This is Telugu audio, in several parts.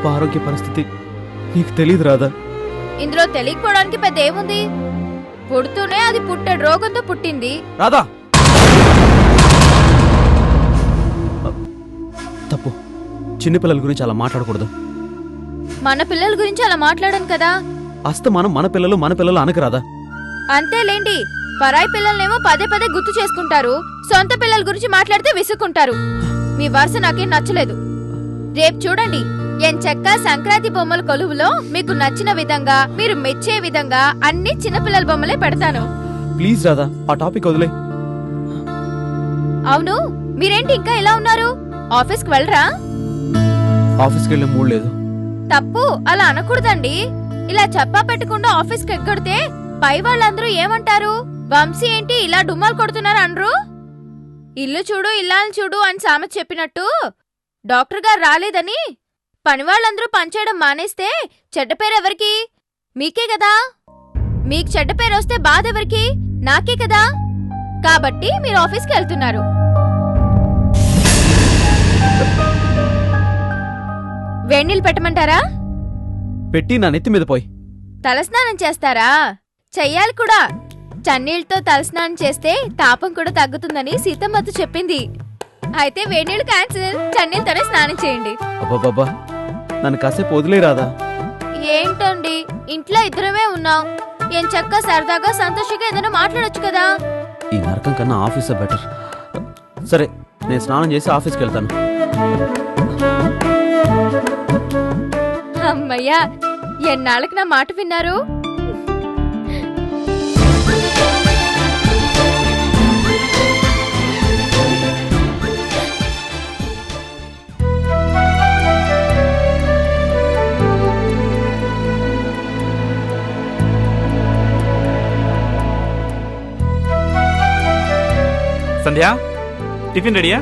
పాప ఆరోగ్య పరిస్థితి నీకు తెలియదు రాదా? ఇందులో తెలియకపోవడానికి పెద్ద ఏముంది? పుడుతూనే అది పుట్టెడు రోగంతో పుట్టింది. రాదా తప్పు. చిన్నపిల్లల గురించి అలా మాట్లాడకూడదు. మన పిల్లల గురించి అలా మాట్లాడను కదా. అస్తమానం మన పిల్లలు అనకు రాదా? అంతేలేండి, పరాయి పిల్లలనేమో పదే పదే గుర్తు చేసుకుంటారు, సొంత పిల్లల గురించి మాట్లాడితే విసుక్కుంటారు. మీ వరుస నాకేం నచ్చలేదు. రేపు చూడండి, ఎంచక్క సంక్రాంతి బొమ్మల కొలువులో మీకు నచ్చిన విధంగా, మీరు మెచ్చే విధంగా అన్ని చిన్నపిల్లల బొమ్మలే పెడతాను. ప్లీజ్ రాదా, ఆ టాపిక్ వదిలే. అవును, మీరేంటి ఇంకా ఇలా ఉన్నారు? ఆఫీస్కి వెళ్ళరా? ఆఫీస్కి వెళ్ళే మూడ్ లేదు. తప్పు, అలా అనకూడదండి. ఇలా చెప్పా పెట్టకుండా ఆఫీస్కి ఎక్కడితే పై వాళ్ళందరూ ఏమంటారు? వంశీ ఏంటి ఇలా డుమ్మాలు కొడుతున్నారు అనరు? ఇల్లు చూడు ఇల్లాలని చూడు అని సామెత చెప్పినట్టు డాక్టర్ గారు రాలేదని పనివాళ్ళందరూ పనిచేయడం మానేస్తే చెడ్డ పేరెవరికి? మీకే కదా. మీకు చెడ్డ పేరు వస్తే బాధ ఎవరికి? నాకే కదా. కాబట్టి మీరు ఆఫీస్కి వెళ్తున్నారు. వేణీళ్ళు పెట్టమంటారా? పెట్టి నా నెత్తి మీద పోయి. తలస్నానం చేస్తారా? చెయ్యాలి కూడా. చన్నీళ్ళతో తలస్నానం చేస్తే తాపం కూడా తగ్గుతుందని సీతమ్మతో చెప్పింది. అయితే వేణీళ్ళు క్యాన్సిల్, చన్నీళ్ళతోనే స్నానం చేయండి. అబ్బాబ్బా, నన్ను కాసేపు వదిలే రాదా? ఏంటండి, ఇంట్లో ఇద్దరమే ఉన్నాం. ఏం చక్క సరదాగా సంతోషంగా ఏదైనా మాట్లాడొచ్చు కదా. ఈ నరకం కన్నా ఆఫీసే బెటర్. సరే, నేను స్నానం చేసి ఆఫీస్కి వెళ్తాను. అమ్మయ్యా, ఎన్నాళ్ళకి నా మాట విన్నారు. సంధ్యా, టిఫిన్ రెడీయా?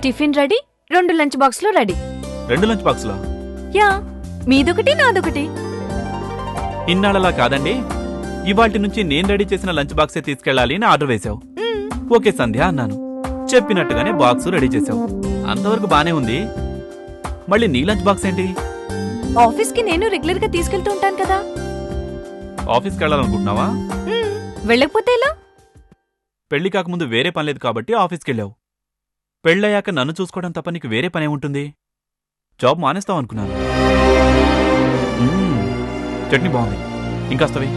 టిఫిన్ రెడీ, 2 లంచ్ బాక్స్లు రెడీ. 2 లంచ్ బాక్సులా? యా, మీదొకటి నాదొకటి. ఇన్నాళ్ళలా కాదండి, ఇవాల్టి నుంచి నేను రెడీ చేసిన లంచ్ బాక్సే తీసుకెళ్లాలి అని ఆర్డర్ వేశావు. ఓకే సంధ్య అన్నాను. చెప్పినట్టుగానే బాక్సు రెడీ చేశావు. అంతవరకు బానే ఉంది. మళ్ళీ నీ లంచ్ బాక్స్ ఏంటి? ఆఫీస్కి నేను రెగ్యులర్ గా తీసుకెళ్తూ ఉంటాను కదా. ఆఫీస్కి వెళ్ళాలనుకుంటున్నావా? వెళ్ళకపోతే ఎలా? పెళ్లి కాకముందు వేరే పని లేదు కాబట్టి ఆఫీస్కి వెళ్ళావు. పెళ్ళయ్యాక నన్ను చూసుకోవడం తప్ప నీకు వేరే పనే ఉంటుంది. జాబ్ మానేస్తావు అనుకున్నాను. చట్నీ బాగుంది, ఇంకాస్తవి.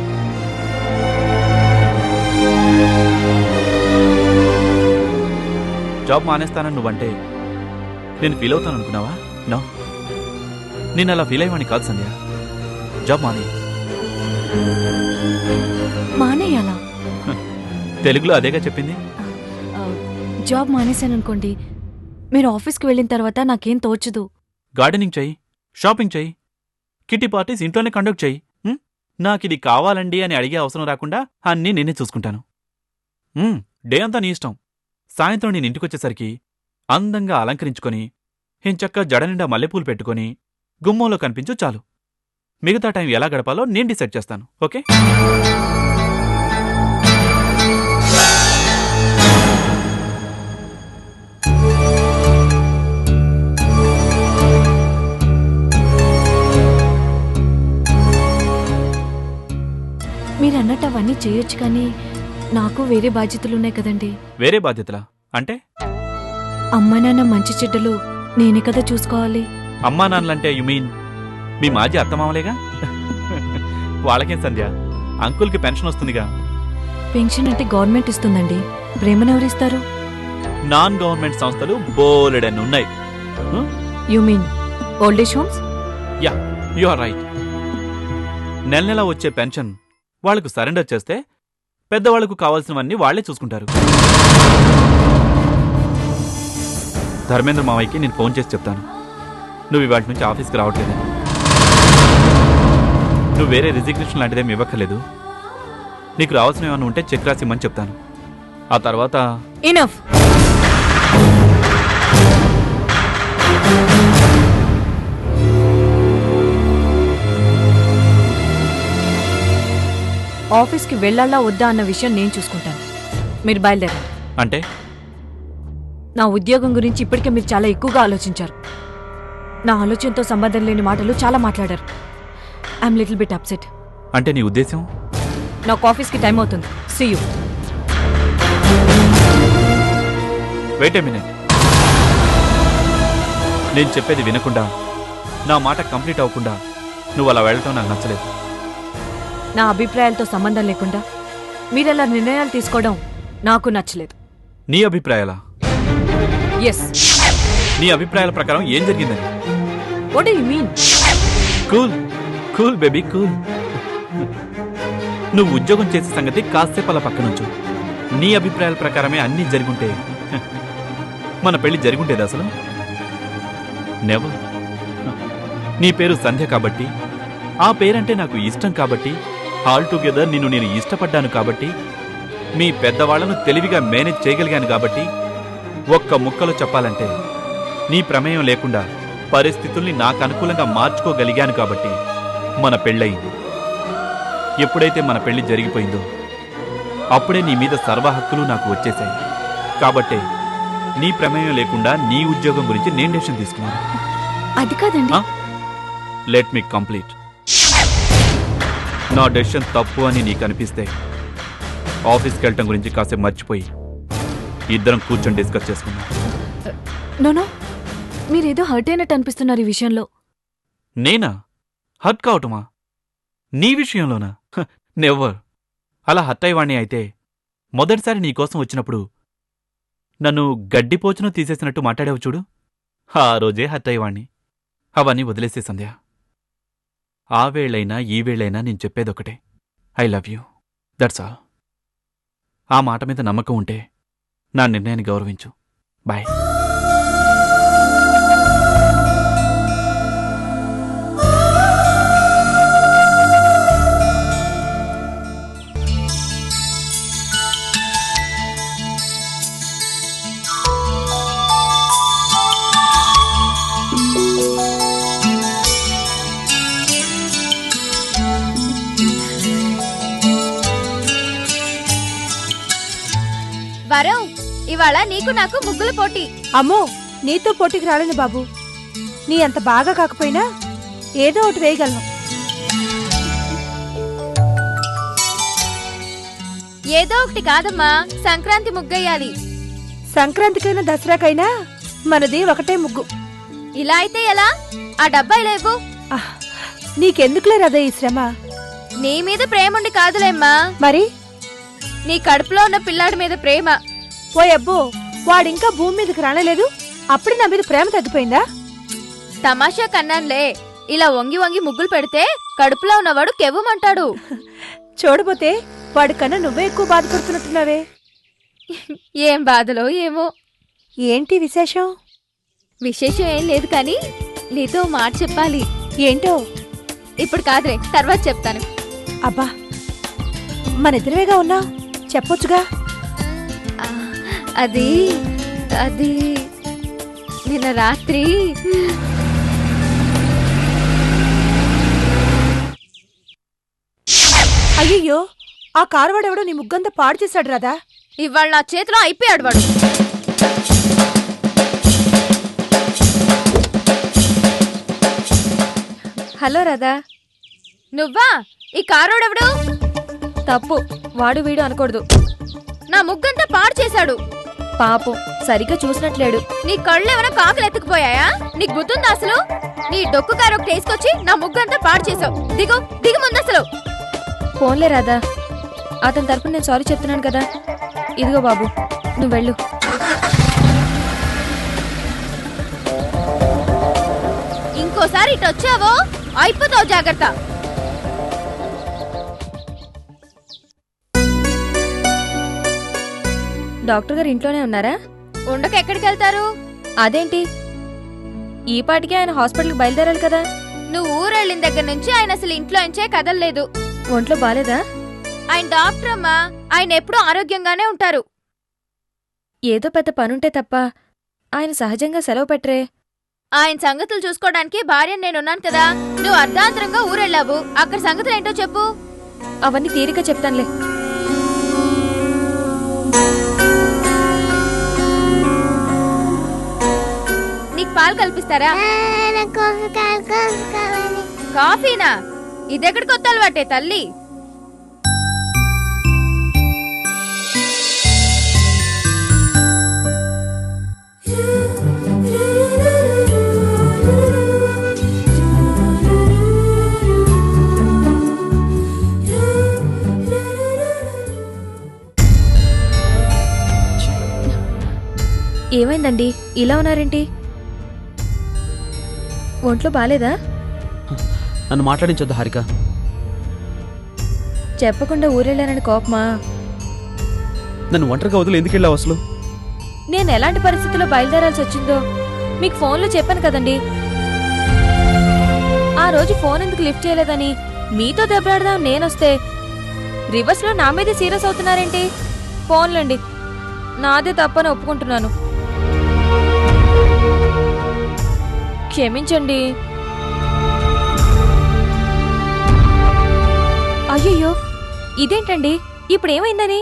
జాబ్ మానేస్తానని నువ్వంటే నేను ఫీల్ అవుతాను అనుకున్నావా? నో, నేను అలా ఫీల్ అయ్యేవాడిని కాదు సంధ్య. జాబ్ మానేయాలా? తెలుగులో అదేగా చెప్పింది. జాబ్ మానేశాననుకోండి, మీరు ఆఫీస్కి వెళ్ళిన తర్వాత నాకేం తోచదు. గార్డెనింగ్ చెయ్యి, షాపింగ్ చెయ్యి, కిట్టి పార్టీస్ ఇంట్లోనే కండక్ట్ చెయ్యి. నాకిది కావాలండి అని అడిగే అవసరం రాకుండా అన్నీ నేనే చూసుకుంటాను. డే అంతా నీ ఇష్టం. సాయంత్రం నేను ఇంటికొచ్చేసరికి అందంగా అలంకరించుకొని హించక్క జడ నిండా మల్లెపూలు పెట్టుకొని గుమ్మంలో కనిపించు చాలు. మిగతా టైం ఎలా గడపాలో నేను డిసైడ్ చేస్తాను. ఓకే? మీరన్నట్టు అవన్నీ చేయొచ్చు, కానీ నాకు వేరే బాధ్యతలున్నాయి కదండి. వేరే బాధ్యతలా అంటే? అమ్మా నాన్న మంచి చెడ్డలు నేనే కదా చూసుకోవాలి. అమ్మా నాన్నలంటే యు మీన్ మీ మాజీ అత్తమామలేగా? వాళ్ళకేం సంధ్య, అంకుల్కి పెన్షన్ వస్తుందిగా. పెన్షన్ అంటే గవర్నమెంట్ ఇస్తుందండి, ప్రేమనెవరిస్తారు? నాన్ గవర్నమెంట్ సంస్థలు బోలెడన్ని ఉన్నాయి. You mean old age homes? Yeah, you are right. నెల నెలా వచ్చే పెన్షన్ వాళ్లకు సరెండర్ చేస్తే పెద్దవాళ్లకు కావాల్సినవన్నీ వాళ్లే చూసుకుంటారు. ధర్మేంద్ర మావయ్యకి నేను ఫోన్ చేసి చెప్తాను, నువ్వు ఇవాటి నుంచి ఆఫీస్కి రావట్లేదు. నువ్వు వేరే రిజిగ్నేషన్ లాంటిదేమి ఇవ్వక్కర్లేదు. నీకు రావాల్సిన ఏమన్నా ఉంటే చెక్ రాసిమ్మని చెప్తాను. ఆ తర్వాత ఇనఫ్. ఆఫీస్కి వెళ్ళాలా వద్దా అన్న విషయం నేను చూసుకుంటాను. మీరు బయలుదేరండి. అంటే నా ఉద్యోగం గురించి ఇప్పటికే మీరు చాలా ఎక్కువగా ఆలోచించారు. నా ఆలోచనతో సంబంధం లేని మాటలు చాలా మాట్లాడారు. I'm little bit upset. అంటే నీ ఉద్దేశం? నాకు ఆఫీస్కి టైం అవుతుంది. See you. Wait a minute. నేను చెప్పేది వినకుండా, నా మాట కంప్లీట్ అవ్వకుండా నువ్వు అలా వెళ్ళటం నాకు నచ్చలేదు. నా అభిప్రాయాలతో సంబంధం లేకుండా మీరెలా నిర్ణయాలు తీసుకోవడం నాకు నచ్చలేదు. నీ అభిప్రాయాలా? ఎస్. నీ అభిప్రాయాల ప్రకారం ఏం జరిగిందని? What do you mean? Cool cool baby cool. నువ్వు ఉద్యోగం చేసే సంగతి కాసేపు అలా పక్కనుంచు. నీ అభిప్రాయాల ప్రకారమే అన్నీ జరుగుంటే మన పెళ్లి జరుగుంటేది అసలు? నెవర్. నీ పేరు సంధ్య కాబట్టి, ఆ పేరంటే నాకు ఇష్టం కాబట్టి, ఆల్ టుగెదర్ నిన్ను నేను ఇష్టపడ్డాను కాబట్టి, మీ పెద్దవాళ్లను తెలివిగా మేనేజ్ చేయగలిగాను కాబట్టి, ఒక్క ముక్కలో చెప్పాలంటే నీ ప్రమేయం లేకుండా పరిస్థితుల్ని నాకు అనుకూలంగా మార్చుకోగలిగాను కాబట్టి మన పెళ్ళయింది. ఎప్పుడైతే మన పెళ్లి జరిగిపోయిందో అప్పుడే నీ మీద సర్వ హక్కులు నాకు వచ్చేశాయి. కాబట్టే నీ ప్రమేయం లేకుండా నీ ఉద్యోగం గురించి నేను డెసిషన్ తీసుకున్నాను. అది కాదండి. Let me complete. నా డెసిషన్ తప్పు అని నీకు అనిపిస్తే ఆఫీస్కి వెళ్ళటం గురించి కాసేపు మర్చిపోయి ఇద్దరం కూర్చొని డిస్కస్ చేసుకున్నాం. నోనో, మీరేదో హర్ట్ అయినట్టు అనిపిస్తున్నారు ఈ విషయంలో. నేనా హర్ట్ కావటమా? నీ విషయంలోనా? నెవర్. అలా హర్ట్ అయ్యేవాణ్ణి అయితే మొదటిసారి నీకోసం వచ్చినప్పుడు నన్ను గడ్డిపోచును తీసేసినట్టు మాట్లాడావు చూడు, ఆ రోజే హర్ట్ అయ్యేవాణ్ణి. అవన్నీ వదిలేసే సంధ్య. ఆ వేళైనా ఈ వేళైనా నేను చెప్పేదొకటే, I love you, that's all. ఆ మాట మీద నమ్మకం ఉంటే నా నిర్ణయాన్ని గౌరవించు. బాయ్. వరం, ఇవాళ నీకు నాకు ముగ్గుల పోటీ. అమ్మో, నీతో పోటీకి రాలేను బాబు. నీ అంత బాగా కాకపోయినా ఏదో ఒకటి వేయగలను. ఏదో ఒకటి కాదమ్మా, సంక్రాంతి ముగ్గేయాలి. సంక్రాంతికైనా దసరాకైనా మనది ఒకటే ముగ్గు. ఇలా అయితే ఎలా? ఆ డబ్బా ఇలా ఇవ్వు. నీకెందుకులే రదే ఈ శ్రమ? నీ మీద ప్రేముండి కాదులేమ్మా, మరి నీ కడుపులో ఉన్న పిల్లాడి మీద ప్రేమ. ఓ అబ్బో, వాడింకా భూమి మీదకి రానలేదు, అప్పుడే నా మీద ప్రేమ తగ్గిపోయిందా? తమాషా కన్నాన్లే. ఇలా వంగి వంగి ముగ్గులు పెడితే కడుపులో ఉన్నవాడు కెవ్వమంటాడు. చూడబోతే వాడికన్నా నువ్వే ఎక్కువ బాధపడుతున్నట్టున్నావే. ఏం బాధలో ఏమో. ఏంటి విశేషం? విశేషం ఏం లేదు కానీ నీతో మాట చెప్పాలి. ఏంటో? ఇప్పుడు కాదులే, తర్వాత చెప్తాను. అబ్బా, మనిద్దరేగా ఉన్నావు, చెప్పొచ్చుగా. అది అది నిన్న రాత్రి అయ్యయ్యో, ఆ కారువాడెవడో నీ ముగ్గంతా పాడు చేశాడు రాదా. ఇవాళ నా చేతిలో అయిపోయాడు వాడు. హలో రాధా. నువ్వా? ఈ కారోడెవడు? తప్పు, వాడు వీడు అనకూడదు. నా ముగ్గంతా పాడు చేశాడు. పాపం, సరిగ్గా చూసినట్లేడు. నీ కళ్ళు ఏమైనా కాకులు ఎత్తుకుపోయాయా? నీకు గుర్తుందా అసలు? నీ డొక్కు కారు ఒకటి వేసుకొచ్చి నా ముగ్గంతా పాడు చేసావు. దిగు ముందు అసలు. ఫోన్లే రాధా, అతని తరపున నేను సారీ చెప్తున్నాను కదా. ఇదిగో బాబు, నువ్వు వెళ్ళు. ఇంకోసారి ఇటు వచ్చావో అయిపోతావు, జాగ్రత్త. డాక్టర్ గారు ఇంట్లోనే ఉన్నారా? ఉండక ఎక్కడికి వెళ్తారు? అదేంటి, ఈ పాటికి ఆయన హాస్పిటల్కి బయలుదేరాలి కదా. నువ్వు ఊరెళ్ళిన దగ్గర నుంచి ఆయన అసలు ఇంట్లో నుంచే కదలలేదు. ఒంట్లో బాలేదా? ఆయన డాక్టర్ అమ్మా, ఆయన ఎప్పుడూ ఆరోగ్యంగానే ఉంటారు. ఏదో పెద్ద పనుంటే తప్ప ఆయన సహజంగా సెలవు పెట్టరే. ఆయన సంగతులు చూసుకోవడానికి భార్యను నేనున్నాను కదా. నువ్వు అర్ధాంతరంగా ఊరెళ్ళావు, అక్కడ సంగతులు ఏంటో చెప్పు. అవన్నీ తీరిక చెప్తానులే. పాలు కల్పిస్తారా? కాఫీనా? ఇదెక్కడి కొత్త అలవాటే తల్లి. ఏమైందండి ఇలా ఉన్నారేంటి? ఒంట్లో బాలేదా? నన్ను మాట్లాడించొద్దు హారిక. చెప్పకుండా ఊరెళ్ళానని కోపమా? నన్ను ఒంటరిగా వదిలి ఎందుకు వెళ్ళావు అసలు? నేను ఎలాంటి పరిస్థితుల్లో బయలుదేరాల్సి వచ్చిందో మీకు ఫోన్లో చెప్పాను కదండి. ఆ రోజు ఫోన్ ఎందుకు లిఫ్ట్ చేయలేదని మీతో దెబ్బలాడదాం నేనొస్తే రివర్స్లో నా మీదే సీరియస్ అవుతున్నారేంటి? ఫోన్లండి, నాదే తప్పని ఒప్పుకుంటున్నాను. క్షమించండి. అయ్యయ్యో, ఇదేంటండి ఇప్పుడేమైందని?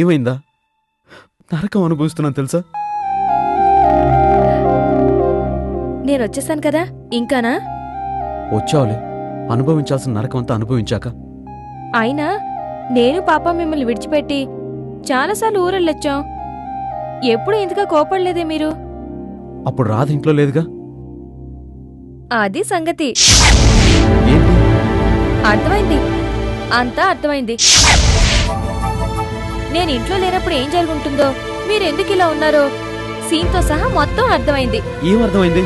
ఏమైందా? నరకం అనుభవిస్తున్నాను తెలుసా? నేను వచ్చేసాను కదా, ఇంకానా? వచ్చావులే, అనుభవించాల్సిన నరకం అంతా అనుభవించాక. అయినా నేను పాప మిమ్మల్ని విడిచిపెట్టి చాలాసార్లు ఊరెళ్ళొచ్చాం. ఎప్పుడు ఇంతగా కోపడలేదే మీరు? అప్పుడు రాధ ఇంట్లో లేదుగా. అది సంగతి. ఏంటి? అర్థమైంది, అంతా అర్థమైంది. నేను ఇంట్లో లేనప్పుడు ఏం జరుగుంటుందో, మీరెందుకు ఇలా ఉన్నారో సీన్తో సహా మొత్తం అర్థమైంది. ఏం అర్థమైంది?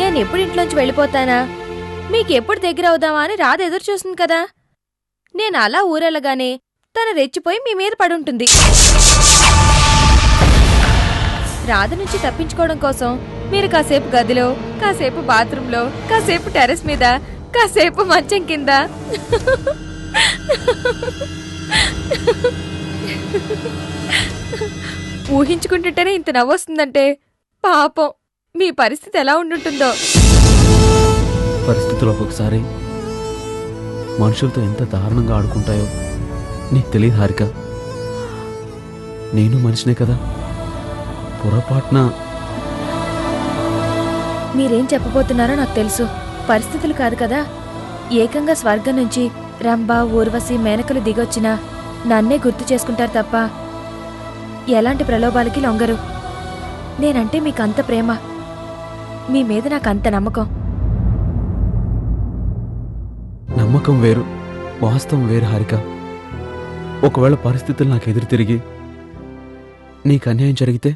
నేను ఎప్పుడు ఇంట్లోంచి వెళ్ళిపోతానా, మీకెప్పుడు దగ్గర అవుదామా అని రాధ ఎదురు చూస్తుంది కదా. నేను అలా ఊరెళ్ళగానే తను రెచ్చిపోయి మీ మీద పడుంటుంది. రాధ నుంచి తప్పించుకోవడం కోసం మీరు కాసేపు గదిలో, కాసేపు బాత్రూంలో, కాసేపు టెర్రస్ మీద, కాసేపు మంచం కింద. ఊహించుకుంటుంటేనే ఇంత నవ్వొస్తుందంటే పాపం మీ పరిస్థితి ఎలా ఉండుంటుందో. పరిస్థితులు ఒక్కొక్కసారి మనుషులతో ఎంత దారుణంగా ఆడుకుంటాయో నీకు తెలియదు హారిక. నేను మనిషినే కదా, పొరపాటున. మీరేం చెప్పబోతున్నారో నాకు తెలుసు. పరిస్థితులు కాదు కదా, ఏకంగా స్వర్గం నుంచి రంభ, ఊర్వశి, మేనకలు దిగొచ్చినా నన్నే గుర్తు చేసుకుంటారు తప్ప ఎలాంటి ప్రలోభాలకి లొంగరు. నేనంటే మీకంత ప్రేమ, మీ మీద నాకంత నమ్మకం. నమ్మకం వేరు, వాస్తవం వేరు హారిక. ఒకవేళ పరిస్థితులు నాకు ఎదురు తిరిగి నీకు అన్యాయం జరిగితే?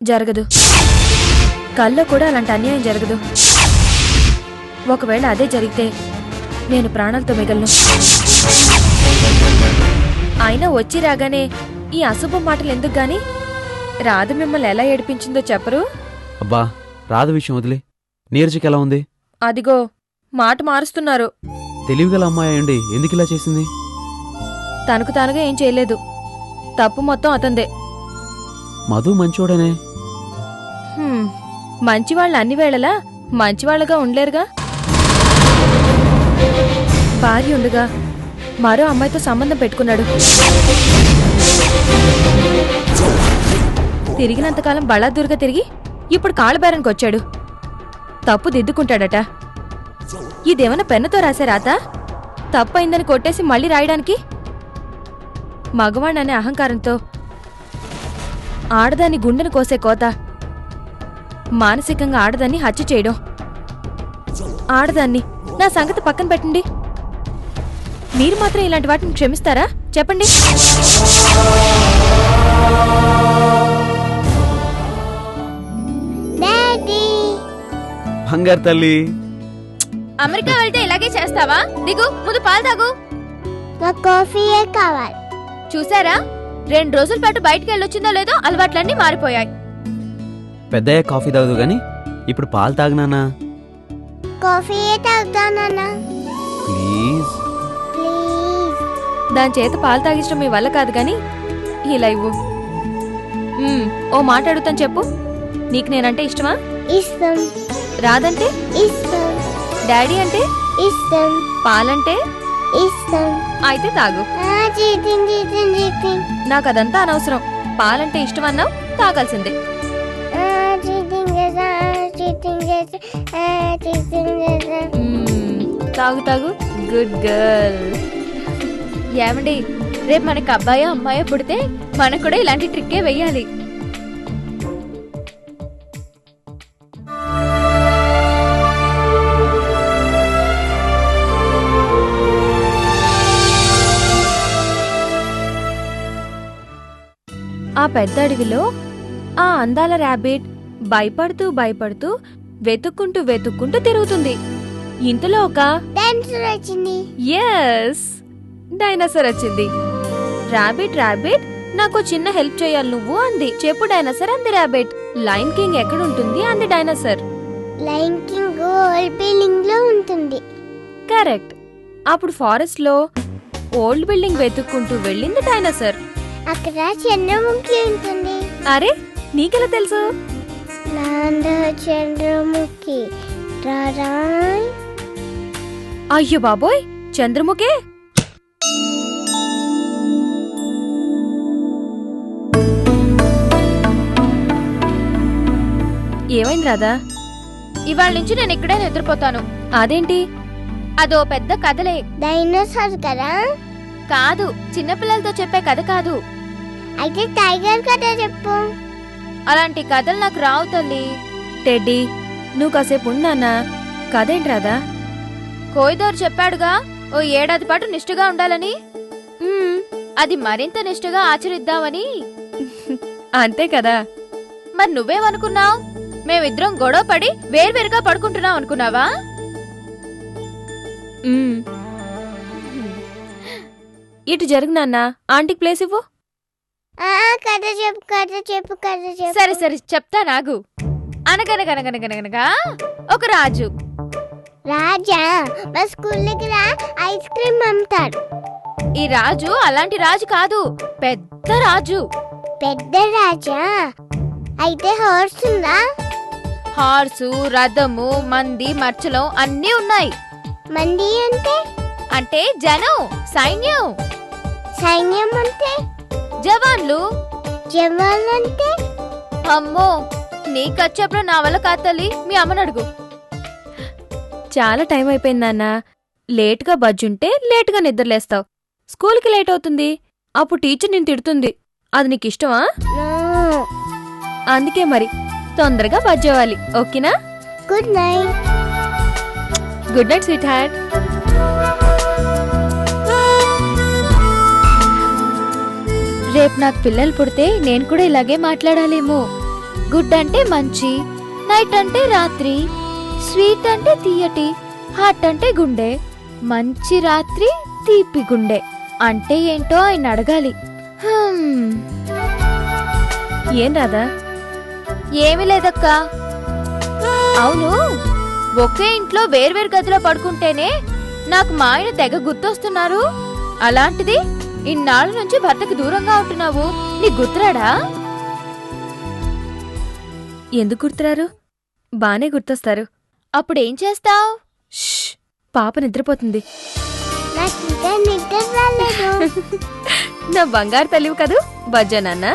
జరగదు, కల్లో కూడా అలాంటి అన్యాయం జరగదు. ఒకవేళ అదే జరిగితే నేను ప్రాణాలతో మిగలను. అయినా వచ్చి రాగానే ఈ అశుభం మాటలు ఎందుకు గాని? రాధ మిమ్మల్ని ఎలా ఏడిపించిందో చెప్పరు? అబ్బా, రాధ విషయం వదిలే. నీరజకి ఎలా ఉంది? అదిగో మాట మారుస్తున్నారు. తెలివిగల అమ్మాయి అండి, ఎందుకు ఇలా చేసింది? తనకు తానుగా ఏం చేయలేదు, తప్పు మొత్తం అతందే. మధు మంచోడనే. మంచివాళ్ళు అన్ని వేళలా మంచివాళ్ళగా ఉండలేరుగా. భార్య ఉండగా మరో అమ్మాయితో సంబంధం పెట్టుకున్నాడు. తిరిగినంతకాలం బళాదూరుగా తిరిగి ఇప్పుడు కాళ్ళబేరానికి వచ్చాడు. తప్పు దిద్దుకుంటాడట. ఇదేమన్నా పెన్నుతో రాసే రాత? తప్పయిందని కొట్టేసి మళ్ళీ రాయడానికి? మగవాణ్ణనే అహంకారంతో ఆడదాన్ని గుండెను కోసే కోత, మానసికంగా ఆడదాన్ని హత్య చేయడం. ఆడదాన్ని నా సంగతి పక్కన పెట్టండి, మీరు మాత్రం ఇలాంటి వాటిని క్షమిస్తారా చెప్పండి? బంగారు తల్లి, అమెరికా వెళ్తే ఇలాగే చేస్తావా? దిగు, ముందు పాలు తాగు. కాఫీయే కావాలి. చూసారా, 2 రోజుల పాటు బయటికి వెళ్ళొచ్చిందో లేదో అలవాట్లన్నీ మారిపోయాయి. పెద్దయ్య కాఫీ తాగదు గాని ఇప్పుడు పాలు తాగినానా? కాఫీయే తాగుతానన్నా. Please please. దాని చేత పాలు తాగించడం మీ వల్ల కాదు గాని ఇలా ఇవ్వు. ఓ మాట అడుగుతాను చెప్పు, నీకు నేనంటే ఇష్టమా? ఇష్టం. రాదంటే ఇష్టం. డాడీ అంటే ఇష్టం. పాలంటే ఇష్టం. అయితే తాగు. చీటింగ్. నాకు అదంతా అనవసరం. పాలంటే ఇష్టం అన్నావు, తాగాల్సిందే. చీటింగ్. తాగు తాగు, గుడ్ గర్ల్. ఏమండి, రేపు మనకి అబ్బాయో అమ్మాయో పుడితే మనకు కూడా ఇలాంటి ట్రిక్కే వెయ్యాలి. ఆ పెద్ద అడవిలో ఆ అందాల ర్యాబిట్ భయపడుతూ భయపడుతూ వెతుక్కుంటూ తిరుగుతుంది. ఇంతలో ఒక డాన్సర్ వచ్చింది. ఎస్, డైనోసార్ వచ్చింది. ర్యాబిట్ ర్యాబిట్ నాకు చిన్న హెల్ప్ చేయాలి నువ్వు అంది. చెప్పు డైనోసార్ అంది ర్యాబిట్. లయన్ కింగ్ ఎక్కడుంటుంది అంది dinosaur. Lion king old building లో ఉంటుంది. కరెక్ట్. అప్పుడు ఫారెస్ట్ లో ఓల్డ్ బిల్డింగ్ వెతుక్కుంటూ వెళ్ళింది డైనోసార్. అక్కడ చంద్రముఖి ఉంటుంది. అరే, నీకెలా తెలుసు? నాంద చంద్రముఖి రారా. అయ్యో బాబోయ్, చంద్రముఖే. ఏమైంది రాధా? ఇవాళ నుంచి నేను ఇక్కడే నిద్రపోతాను. అదేంటి? అదో పెద్ద కథలే. డైనోసార్ కదా? కాదు, చిన్నపిల్లలతో చెప్పే కథ కాదు. అయితే టైగర్ కథ చెప్పు. అలాంటి కథలు నాకు రావు తల్లి. టెడ్డీ, నువ్వు కాసేపు ఉన్నానా? కదేంటి రాధా? కోయిదోరు చెప్పాడుగా ఓ ఏడాది పాటు నిష్ఠగా ఉండాలని. అది మరింత నిష్ఠగా ఆచరిద్దామని. అంతే కదా. మరి నువ్వేమనుకున్నావు? మేమిద్దరం గొడవ పడి వేర్వేరుగా పడుకుంటున్నాం అనుకున్నావా? ఇటు జరుగు నాన్న, ఆంటీకి ప్లేస్ ఇవ్వు. కథ చెప్పు కథ చెప్పు కథ చెప్పు. సరే సరే చెప్తా నాగు. అనగనగనగనగనగనగా ఒక రాజు. రాజా మా స్కూల్ దగ్గర ఐస్ క్రీమ్ అమ్ముతాడు. ఈ రాజు అలాంటి రాజు కాదు, పెద్ద రాజు. పెద్ద రాజా? అయితే హార్స్ ఉందా? హార్సు, రథము, మంది, మర్చలం అన్నీ ఉన్నాయి. మంది అంటే? అంటే జనం, సైన్యం. సైన్యం అంటే? జవాన్లు. జవాన్ అంటే? అమ్మో, నీకొచ్చేప్పుడు నా వల్ల కాతల్లి, మీ అమ్మని అడుగు. చాలా టైం అయిపోయింది నాన్న. లేటుగా బజ్జుంటే లేటుగా నిద్రలేస్తావు. స్కూల్కి లేట్ అవుతుంది, అప్పుడు టీచర్ నేను తిడుతుంది. అది నీకు ఇష్టమా? అందుకే మరి తొందరగా బజ్జేవాలి. ఓకేనా? Good night. Good night sweet heart. రేపు నాకు పిల్లలు పుడితే నేను కూడా ఇలాగే మాట్లాడాలేమో. గుడ్ అంటే మంచి, నైట్ అంటే రాత్రి, స్వీట్ అంటే తీయటి, హార్ట్ అంటే గుండె. మంచి రాత్రి, తీపి గుండె అంటే ఏంటో ఆయన అడగాలి. ఏం రాదా? ఏమీ లేదక్కా. అవును, ఒకే ఇంట్లో వేర్వేరు గదిలో పడుకుంటేనే నాకు మా ఆయన తెగ గుర్తొస్తున్నారు. అలాంటిది ఇన్నాళ్ళ నుంచి భర్తకి దూరంగా ఉంటున్నావు, నీకు గుర్తురాడా? ఎందుకు గుర్తురారు? బానే గుర్తొస్తారు. అప్పుడేం చేస్తావ్? పాప నిద్రపోతుంది. నాకు ఇంకా నిద్ర రాలేదు. నా బంగారు తల్లివి కదూ. బజ్జా నాన్న.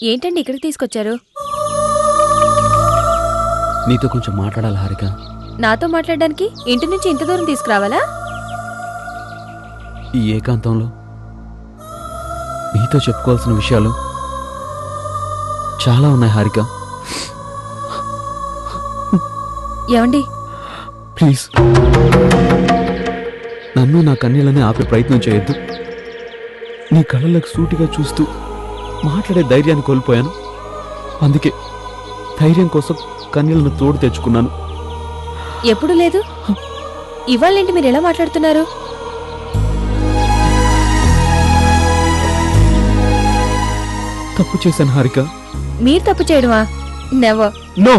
ఏంటండి ఇక్కడికి తీసుకొచ్చారు? నీతో కొంచెం మాట్లాడాలి హారిక. నాతో మాట్లాడడానికి ఇంటి నుంచి ఇంత దూరం తీసుకురావాలా? ఈ ఏకాంతంలో నీతో చెప్పుకోవాల్సిన విషయాలు చాలా ఉన్నాయి హారిక. ఏమండి? ప్లీజ్ నన్ను నా కన్నీళ్ళని ఆపే ప్రయత్నం చేయొద్దు. నీ కళ్ళలోకి సూటిగా చూస్తూ మాట్లాడే ధైర్యాన్ని కోల్పోయాను. అందుకే ధైర్యం కోసం కన్నీళ్లను తోడు తెచ్చుకున్నాను. ఎప్పుడు లేదు, ఇవాళేంటి మీరు ఎలా మాట్లాడుతున్నారు? తప్పు చేశాను హారిక. మీరు తప్పు చేయడమా? నెవర్. నో.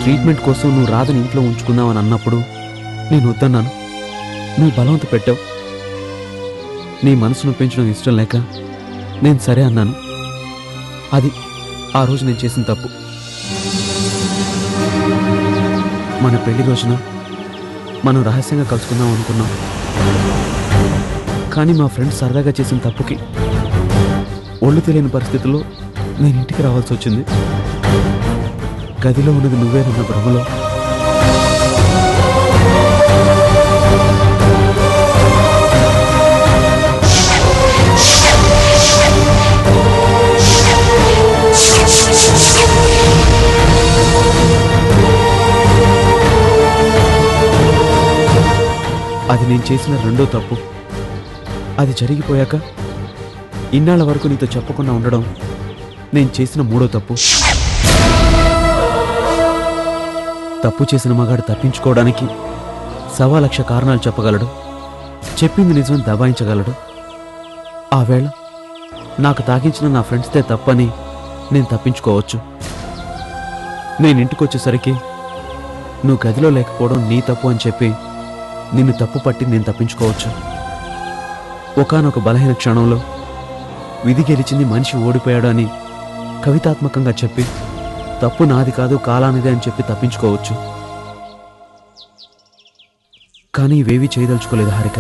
ట్రీట్మెంట్ కోసం నువ్వు రాదని ఇంట్లో ఉంచుకుందామని అన్నప్పుడు నేను వద్దన్నాను. నువ్వు బలవంత పెట్టావు. నీ మనసును పెంచడం ఇష్టం లేక నేను సరే అన్నాను. అది ఆ రోజు నేను చేసిన తప్పు. మన పెళ్లి రోజున మనం రహస్యంగా కలుసుకుందాం అనుకున్నాం. కానీ మా ఫ్రెండ్స్ సరదాగా చేసిన తప్పుకి ఒళ్ళు తెలియని పరిస్థితుల్లో నేను ఇంటికి రావాల్సి వచ్చింది. గదిలో ఉన్నది నువ్వేనన్న భ్రమలో అది నేను చేసిన రెండో తప్పు. అది జరిగిపోయాక ఇన్నాళ్ల వరకు నీతో చెప్పకుండా ఉండడం నేను చేసిన మూడో తప్పు. తప్పు చేసిన మగాడు తప్పించుకోవడానికి 1,000,000 కారణాలు చెప్పగలడు. చెప్పింది నిజం దబాయించగలడు. ఆ వేళ నాకు తాగించిన నా ఫ్రెండ్స్దే తప్పని నేను తప్పించుకోవచ్చు. నేను ఇంటికొచ్చేసరికి నువ్వు గదిలో లేకపోవడం నీ తప్పు అని చెప్పి నిన్ను తప్పు పట్టి నేను తప్పించుకోవచ్చు. ఒకానొక బలహీన క్షణంలో విధి గెలిచింది, మనిషి ఓడిపోయాడు అని కవితాత్మకంగా చెప్పి తప్పు నాది కాదు కాలానిదే అని చెప్పి తప్పించుకోవచ్చు. కానీ ఇవేవీ చేయదలుచుకోలేదు హారిక.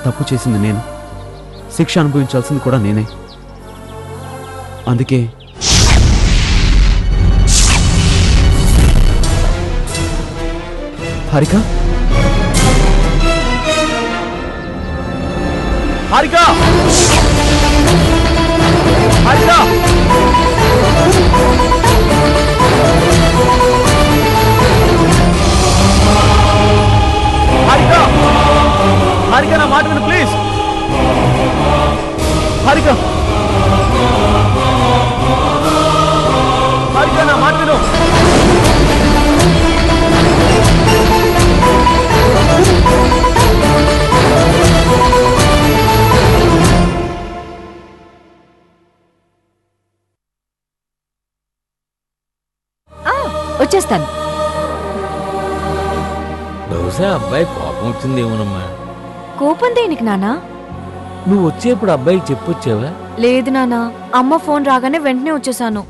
తప్పు చేసింది నేను, శిక్ష అనుభవించాల్సింది కూడా నేనే. అందుకే హారిక, హారిక, హారిక, హారిక, హారిక నా మాట విను ప్లీజ్. హారిక, హారిక నా మాట విను. వచ్చేస్తాను. బహుశా అబ్బాయి కోపం వచ్చిందేమోనమ్మా. కోపం దేనికి నానా? నువ్వు వచ్చేప్పుడు అబ్బాయికి చెప్పొచ్చావా? లేదు నానా, అమ్మ ఫోన్ రాగానే వెంటనే వచ్చేసాను.